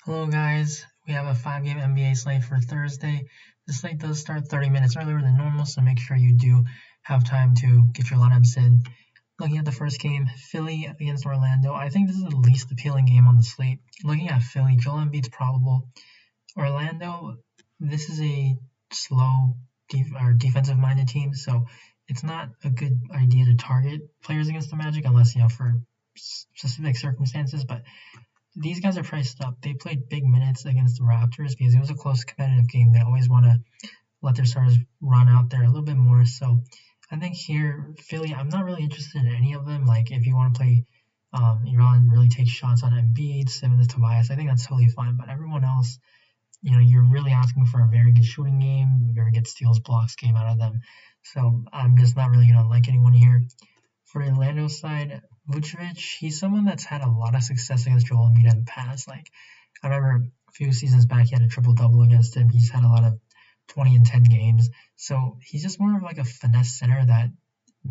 Hello guys, we have a 5-game NBA slate for Thursday. The slate does start 30 minutes earlier than normal, so make sure you do have time to get your lineups in. Looking at the first game, Philly against Orlando. I think this is the least appealing game on the slate. Looking at Philly, Joel Embiid's probable. Orlando, this is a slow defensive-minded team, so it's not a good idea to target players against the Magic unless, for specific circumstances, but these guys are priced up. They played big minutes against the Raptors because it was a close competitive game. They always want to let their stars run out there a little bit more. So I think here, Philly, I'm not really interested in any of them. Like if you want to play Iran really take shots on Embiid, Simmons, Tobias, I think that's totally fine. But everyone else, you're really asking for a very good shooting game, very good steals, blocks game out of them. So I'm just not really going to like anyone here. For the Orlando side, Vucevic, he's someone that's had a lot of success against Joel Embiid in the past. Like, I remember a few seasons back, he had a triple-double against him. He's had a lot of 20 and 10 games. So he's just more of like a finesse center that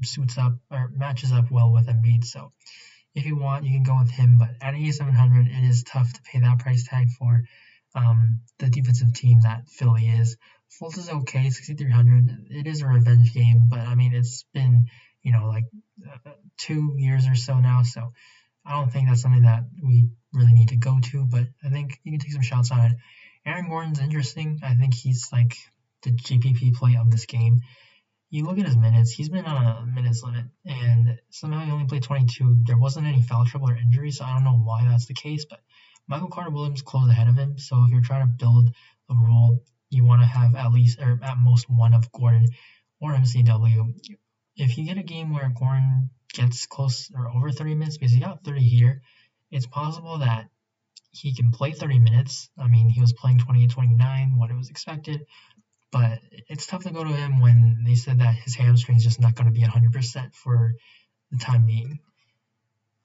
suits up or matches up well with Embiid. So if you want, you can go with him. But at 8,700, it is tough to pay that price tag for the defensive team that Philly is. Fultz is okay, 6,300. It is a revenge game, but I mean, it's been, 2 years or so now, so I don't think that's something that we really need to go to, but I think you can take some shots on it. Aaron Gordon's interesting. I think he's like the GPP play of this game. You look at his minutes, he's been on a minutes limit, and somehow he only played 22. There wasn't any foul trouble or injury, so I don't know why that's the case, but Michael Carter-Williams closed ahead of him, so if you're trying to build a role, you want to have at least, or at most, one of Gordon or MCW. If you get a game where Gordon gets close or over 30 minutes, because he got 30 here, it's possible that he can play 30 minutes. I mean, he was playing 28-29, what it was expected, but it's tough to go to him when they said that his hamstring's just not going to be 100% for the time being.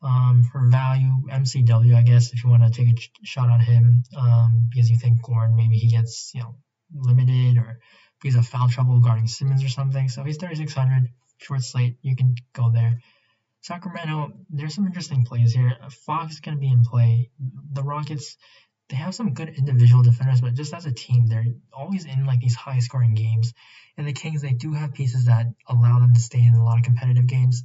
For value, MCW, I guess, if you want to take a shot on him, because you think Gordon, maybe he gets, limited, or because of foul trouble guarding Simmons or something. So if he's 3,600, short slate, you can go there. Sacramento, there's some interesting plays here. Fox is going to be in play. The Rockets, they have some good individual defenders, but just as a team, they're always in like these high-scoring games. And the Kings, they do have pieces that allow them to stay in a lot of competitive games.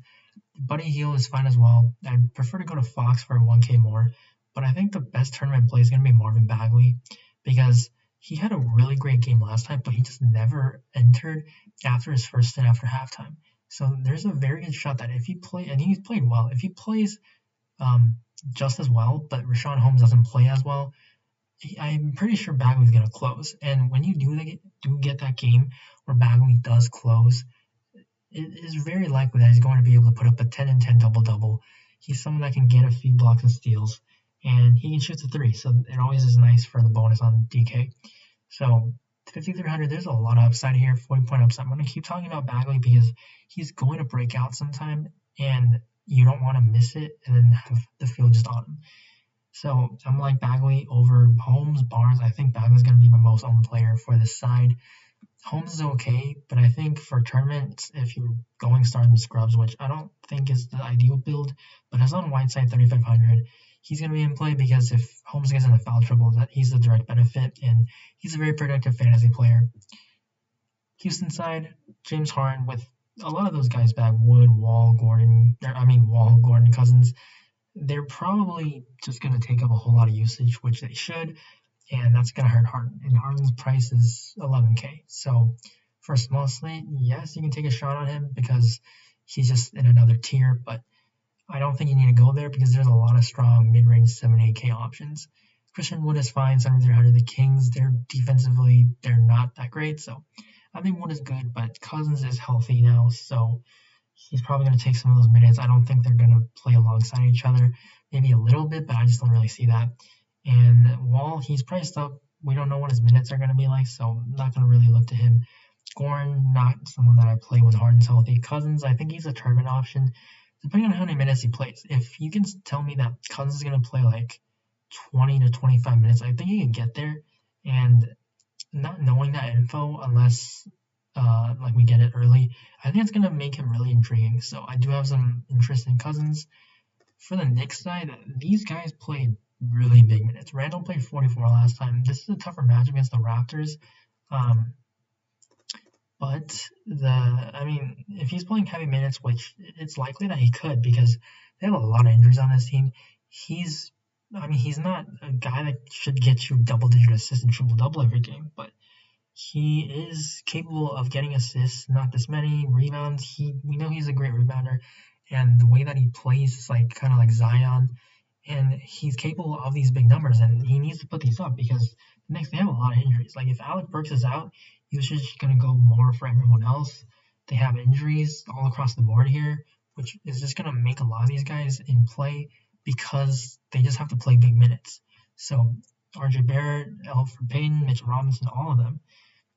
Buddy Hield is fine as well. I'd prefer to go to Fox for 1K more, but I think the best tournament play is going to be Marvin Bagley because he had a really great game last time, but he just never entered after his first stint after halftime. So there's a very good shot that if he play, and he's played well, if he plays just as well, but Richaun Holmes doesn't play as well, I'm pretty sure Bagley's going to close. And when you do get that game where Bagley does close, it is very likely that he's going to be able to put up a 10 and 10 double-double. He's someone that can get a few blocks and steals, and he can shoot the three, so it always is nice for the bonus on DK. So 5,300, there's a lot of upside here, 40-point upside. I'm going to keep talking about Bagley because he's going to break out sometime, and you don't want to miss it and then have the field just on him. So I'm like Bagley over Holmes, Barnes. I think Bagley's going to be my most owned player for this side. Holmes is okay, but I think for tournaments, if you're going stars and scrubs, which I don't think is the ideal build, but Hassan Whiteside 3,500, he's going to be in play because if Holmes gets into foul trouble, that he's the direct benefit, and he's a very productive fantasy player. Houston side, James Harden with a lot of those guys back, Wood, Wall, Gordon, Cousins, they're probably just going to take up a whole lot of usage, which they should, and that's going to hurt Harden. And Harden's price is 11K. So for a small slate, yes, you can take a shot on him because he's just in another tier, but I don't think you need to go there because there's a lot of strong mid-range 7-8K options. Christian Wood is fine, 7,300. The Kings, they're defensively, they're not that great, so I think Wood is good, but Cousins is healthy now, so he's probably going to take some of those minutes. I don't think they're going to play alongside each other. Maybe a little bit, but I just don't really see that. And Wall, he's priced up. We don't know what his minutes are going to be like, so I'm not going to really look to him. Gordon, not someone that I play when Harden's healthy. Cousins, I think he's a tournament option, depending on how many minutes he plays. If you can tell me that Cousins is going to play like 20 to 25 minutes, I think he can get there. And not knowing that info, unless we get it early, I think it's going to make him really intriguing. So I do have some interest in Cousins. For the Knicks side, these guys played really big minutes. Randall played 44 last time. This is a tougher match against the Raptors. But if he's playing heavy minutes, which it's likely that he could because they have a lot of injuries on this team, he's not a guy that should get you double-digit assists and triple-double every game, but he is capable of getting assists, not this many rebounds. We know he's a great rebounder, and the way that he plays is like kind of like Zion, and he's capable of these big numbers, and he needs to put these up because the Knicks, they have a lot of injuries. Like if Alec Burks is out, he's just going to go more for everyone else. They have injuries all across the board here, which is just going to make a lot of these guys in play because they just have to play big minutes. So RJ Barrett, Elfrid Payton, Mitchell Robinson, all of them.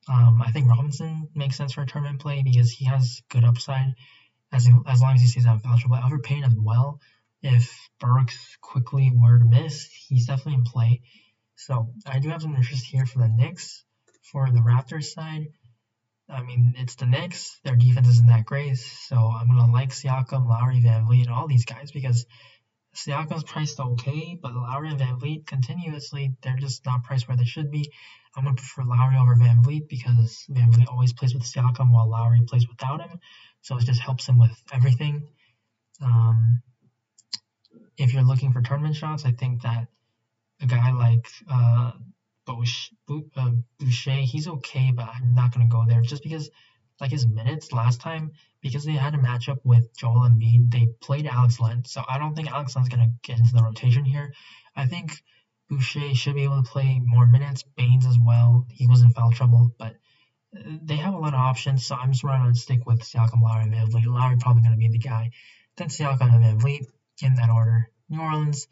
I think Robinson makes sense for a tournament play because he has good upside as long as he stays out of foul trouble. Elfrid Payton as well. If Burks quickly were to miss, he's definitely in play. So I do have some interest here for the Knicks. For the Raptors side, it's the Knicks. Their defense isn't that great, so I'm going to like Siakam, Lowry, VanVleet, and all these guys because Siakam's priced okay, but Lowry and VanVleet continuously, they're just not priced where they should be. I'm going to prefer Lowry over VanVleet because VanVleet always plays with Siakam while Lowry plays without him, so it just helps him with everything. If you're looking for tournament shots, I think that a guy like Boucher, he's okay, but I'm not going to go there just because, like his minutes last time, because they had a matchup with Joel Embiid, they played Alex Len, so I don't think Alex Len's going to get into the rotation here. I think Boucher should be able to play more minutes, Baines as well. He was in foul trouble, but they have a lot of options, so I'm just going to stick with Siakam, Lowry, and VanVleet. Lowry probably going to be the guy. Then Siakam and VanVleet in that order. New Orleans,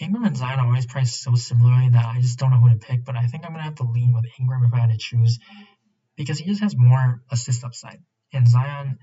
Ingram and Zion are always priced so similarly that I just don't know who to pick, but I think I'm going to have to lean with Ingram if I had to choose because he just has more assist upside. And Zion,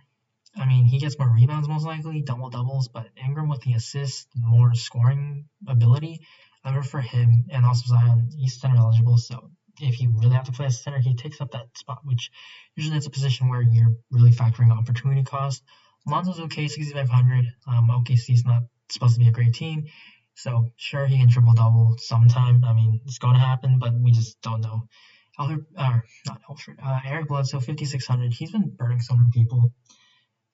he gets more rebounds most likely, double-doubles, but Ingram with the assist, more scoring ability, I prefer him. And also Zion, he's center eligible, so if you really have to play as center, he takes up that spot, which usually it's a position where you're really factoring opportunity cost. Lonzo's okay, 6,500. OKC's not supposed to be a great team. So, sure, he can triple-double sometime. It's going to happen, but we just don't know. Eric Bledsoe, 5,600. He's been burning so many people.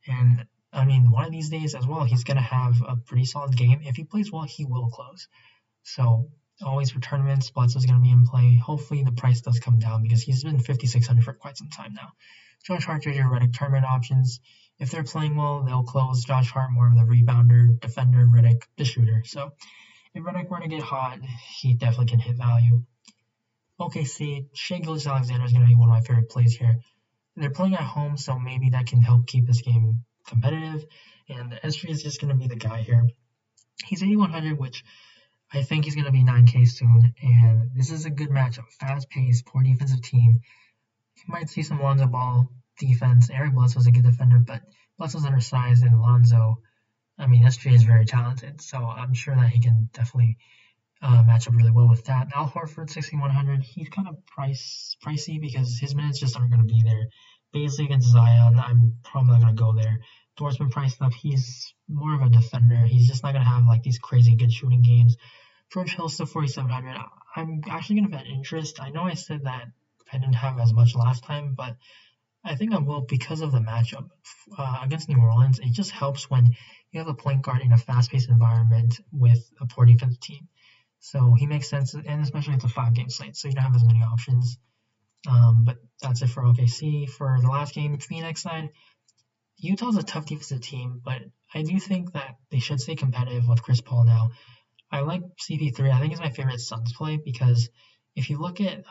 And, one of these days as well, he's going to have a pretty solid game. If he plays well, he will close. So, always for tournaments, Bledsoe's going to be in play. Hopefully, the price does come down because he's been 5,600 for quite some time now. Josh Hart, JJ Redick, tournament options. If they're playing well, they'll close. Josh Hart, more of the rebounder, defender, Redick, the shooter. So if Redick were to get hot, he definitely can hit value. OKC, Shai Gilgeous-Alexander is going to be one of my favorite plays here. They're playing at home, so maybe that can help keep this game competitive. And SG is just going to be the guy here. He's 8,100, which I think he's going to be 9K soon. And this is a good matchup. Fast-paced, poor defensive team. You might see some Lonzo Ball defense. Eric Bledsoe's a good defender, but Bledsoe's undersized, and Lonzo, SG is very talented, so I'm sure that he can definitely match up really well with that. Al Horford, 6,100. He's kind of pricey because his minutes just aren't going to be there. Baisley against Zion, I'm probably not going to go there. Dort's been priced up. He's more of a defender. He's just not going to have like these crazy good shooting games. George Hill, still 4,700. I'm actually going to have interest. I know I said that I didn't have as much last time, but I think I will because of the matchup against New Orleans. It just helps when you have a point guard in a fast-paced environment with a poor defensive team. So he makes sense, and especially it's a 5-game slate, so you don't have as many options. But that's it for OKC. For the last game, Phoenix side, Utah's a tough defensive team, but I do think that they should stay competitive with Chris Paul now. I like CP3. I think he's my favorite Suns play because if you look at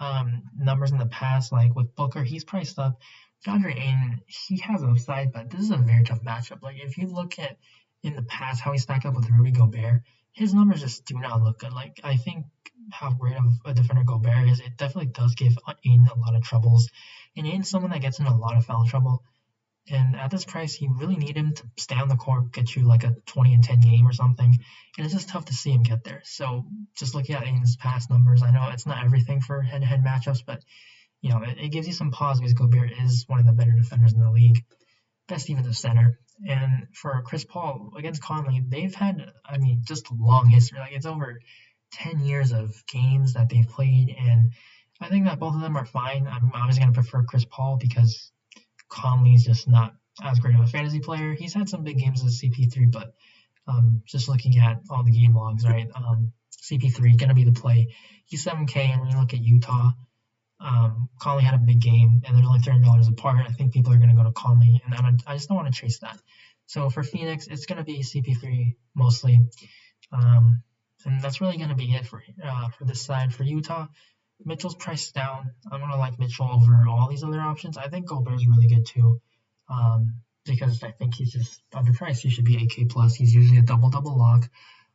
numbers in the past, like with Booker, he's priced up. DeAndre Ayton, he has upside, but this is a very tough matchup. Like if you look at in the past how he stacked up with Rudy Gobert, his numbers just do not look good. Like I think how great of a defender Gobert is, it definitely does give Ayton a lot of troubles. And Ayton's someone that gets in a lot of foul trouble. And at this price, you really need him to stay on the court, get you like a 20-10 game or something. And it's just tough to see him get there. So just looking at Ayton's past numbers, I know it's not everything for head-to-head matchups, but it gives you some pause because Gobert is one of the better defenders in the league, best defensive center. And for Chris Paul against Conley, they've had, just a long history. Like it's over 10 years of games that they've played, and I think that both of them are fine. I'm obviously going to prefer Chris Paul because Conley's just not as great of a fantasy player. He's had some big games as CP3, but just looking at all the game logs, right? CP3 going to be the play. He's 7K, and when you look at Utah, Conley had a big game, and they're only $30 apart. I think people are going to go to Conley, and I just don't want to chase that. So for Phoenix, it's going to be CP3 mostly, and that's really going to be it for this side. For Utah, Mitchell's priced down. I'm going to like Mitchell over all these other options. I think Gobert's really good too, because I think he's just underpriced. He should be 8K plus. He's usually a double-double lock,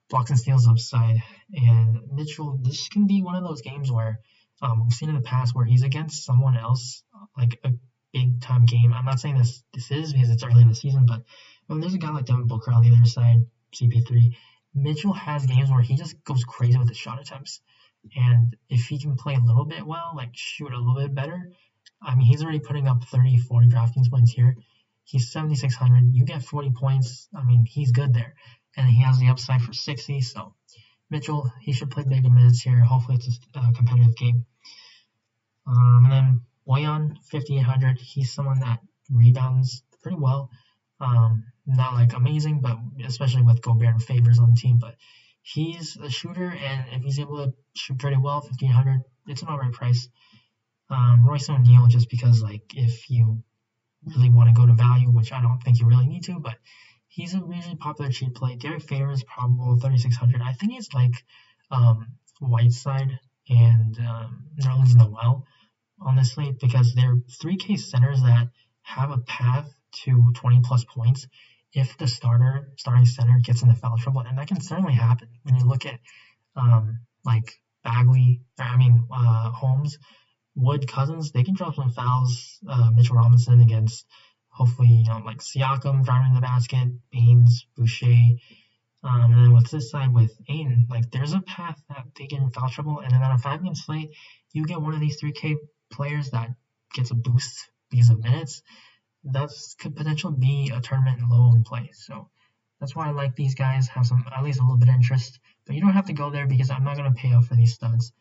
blocks and steals upside. And Mitchell, this can be one of those games where we've seen in the past where he's against someone else, like a big-time game. I'm not saying this is because it's early in the season, but when there's a guy like Devin Booker on the other side, CP3, Mitchell has games where he just goes crazy with the shot attempts. And if he can play a little bit well, like shoot a little bit better, I mean, he's already putting up 30, 40 DraftKings points here. He's 7,600. You get 40 points. I mean, he's good there. And he has the upside for 60. So Mitchell, he should play bigger minutes here. Hopefully it's a competitive game. And then Boyan, 5,800. He's someone that rebounds pretty well. Not like amazing, but especially with Gobert and Favors on the team. But he's a shooter, and if he's able to shoot pretty well, 1,500, it's an alright price. Royce O'Neal, just because like if you really want to go to value, which I don't think you really need to, but he's a really popular cheap play. Derek Favors, probable 3,600. I think it's like Whiteside and Nerlens Noel on this slate because they're 3K centers that have a path to 20 plus points if the starting center gets into foul trouble, and that can certainly happen when you look at like Holmes, Wood, Cousins. They can drop some fouls. Mitchell Robinson against hopefully like Siakam driving the basket, Baines, Boucher, and then with this side with Ayton, like there's a path that they get in foul trouble, and then on a 5-game slate, you get one of these 3K players that gets a boost because of minutes. That could potentially be a tournament low in play. So that's why I like these guys, have some at least a little bit of interest. But you don't have to go there because I'm not going to pay off for these studs.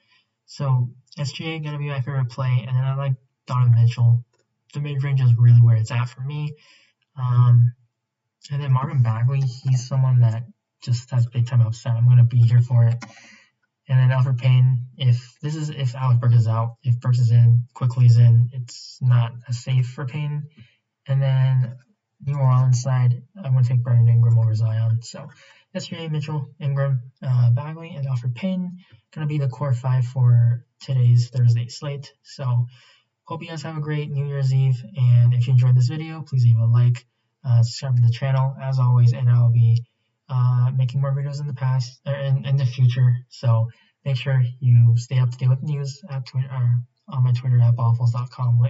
So SGA going to be my favorite play, and then I like Donovan Mitchell. The mid-range is really where it's at for me. And then Marvin Bagley, he's someone that just has big-time upside. I'm going to be here for it. And then Alfred Payne, if Alec Burks is out, if Burks is in, Quickly is in, it's not as safe for Payne. And then New Orleans side, I'm going to take Brandon Ingram over Zion. So SGA, Mitchell, Ingram, Bagley, and Alfred Payne going to be the core 5 for today's Thursday slate. So hope you guys have a great New Year's Eve. And if you enjoyed this video, please leave a like, subscribe to the channel as always, and I'll be making more videos in the future. So make sure you stay up to date with news at Twitter, or on my Twitter at Boffles.com.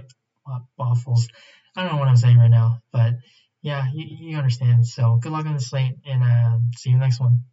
Boffles. I don't know what I'm saying right now, but yeah, you understand. So good luck on the slate, and see you next one.